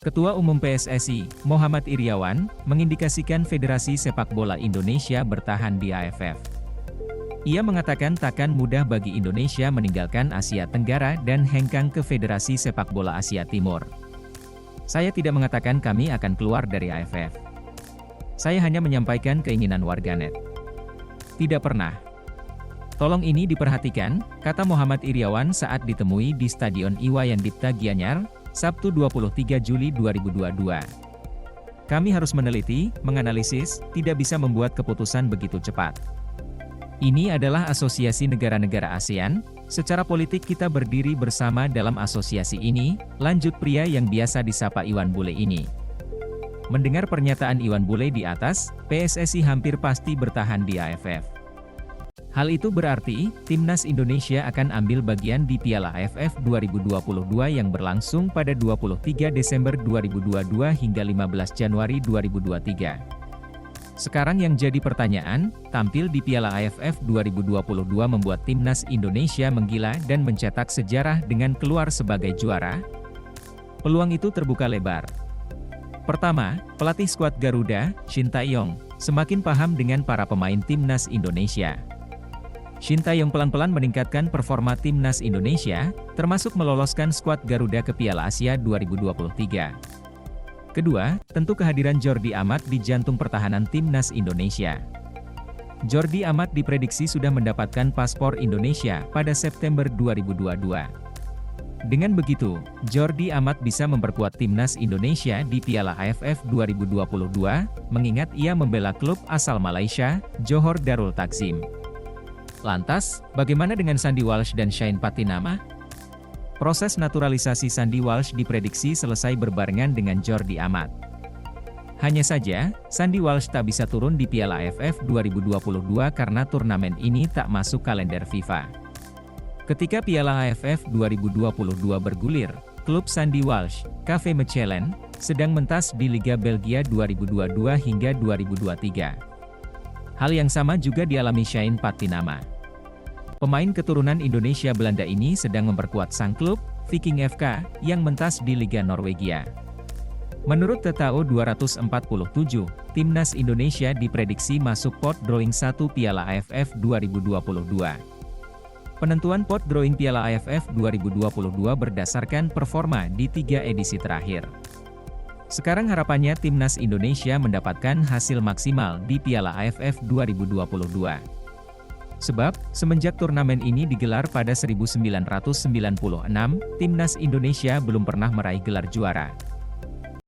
Ketua Umum PSSI, Muhammad Iryawan, mengindikasikan Federasi Sepak Bola Indonesia bertahan di AFF. Ia mengatakan takkan mudah bagi Indonesia meninggalkan Asia Tenggara dan hengkang ke Federasi Sepak Bola Asia Timur. Saya tidak mengatakan kami akan keluar dari AFF. Saya hanya menyampaikan keinginan warganet. Tidak pernah. Tolong ini diperhatikan, kata Muhammad Iryawan saat ditemui di Stadion Iwayan Dipta Gianyar, Sabtu 23 Juli 2022. Kami harus meneliti, menganalisis, tidak bisa membuat keputusan begitu cepat. Ini adalah asosiasi negara-negara ASEAN, secara politik kita berdiri bersama dalam asosiasi ini, lanjut pria yang biasa disapa Iwan Bule ini. Mendengar pernyataan Iwan Bule di atas, PSSI hampir pasti bertahan di AFF. Hal itu berarti, Timnas Indonesia akan ambil bagian di Piala AFF 2022 yang berlangsung pada 23 Desember 2022 hingga 15 Januari 2023. Sekarang yang jadi pertanyaan, tampil di Piala AFF 2022 membuat Timnas Indonesia menggila dan mencetak sejarah dengan keluar sebagai juara? Peluang itu terbuka lebar. Pertama, pelatih skuad Garuda, Shin Tae-yong, semakin paham dengan para pemain Timnas Indonesia. Shin Tae-yong pelan-pelan meningkatkan performa Timnas Indonesia, termasuk meloloskan skuad Garuda ke Piala Asia 2023. Kedua, tentu kehadiran Jordi Amat di jantung pertahanan Timnas Indonesia. Jordi Amat diprediksi sudah mendapatkan paspor Indonesia pada September 2022. Dengan begitu, Jordi Amat bisa memperkuat Timnas Indonesia di Piala AFF 2022, mengingat ia membela klub asal Malaysia, Johor Darul Takzim. Lantas, bagaimana dengan Sandy Walsh dan Shane Patinama? Proses naturalisasi Sandy Walsh diprediksi selesai berbarengan dengan Jordi Amat. Hanya saja, Sandy Walsh tak bisa turun di Piala AFF 2022 karena turnamen ini tak masuk kalender FIFA. Ketika Piala AFF 2022 bergulir, klub Sandy Walsh, KV Mechelen, sedang mentas di Liga Belgia 2022 hingga 2023. Hal yang sama juga dialami Shane Patinama. Pemain keturunan Indonesia Belanda ini sedang memperkuat sang klub, Viking FK, yang mentas di Liga Norwegia. Menurut TTO 247, Timnas Indonesia diprediksi masuk pot drawing 1 Piala AFF 2022. Penentuan pot drawing Piala AFF 2022 berdasarkan performa di 3 edisi terakhir. Sekarang harapannya Timnas Indonesia mendapatkan hasil maksimal di Piala AFF 2022. Sebab, semenjak turnamen ini digelar pada 1996, Timnas Indonesia belum pernah meraih gelar juara.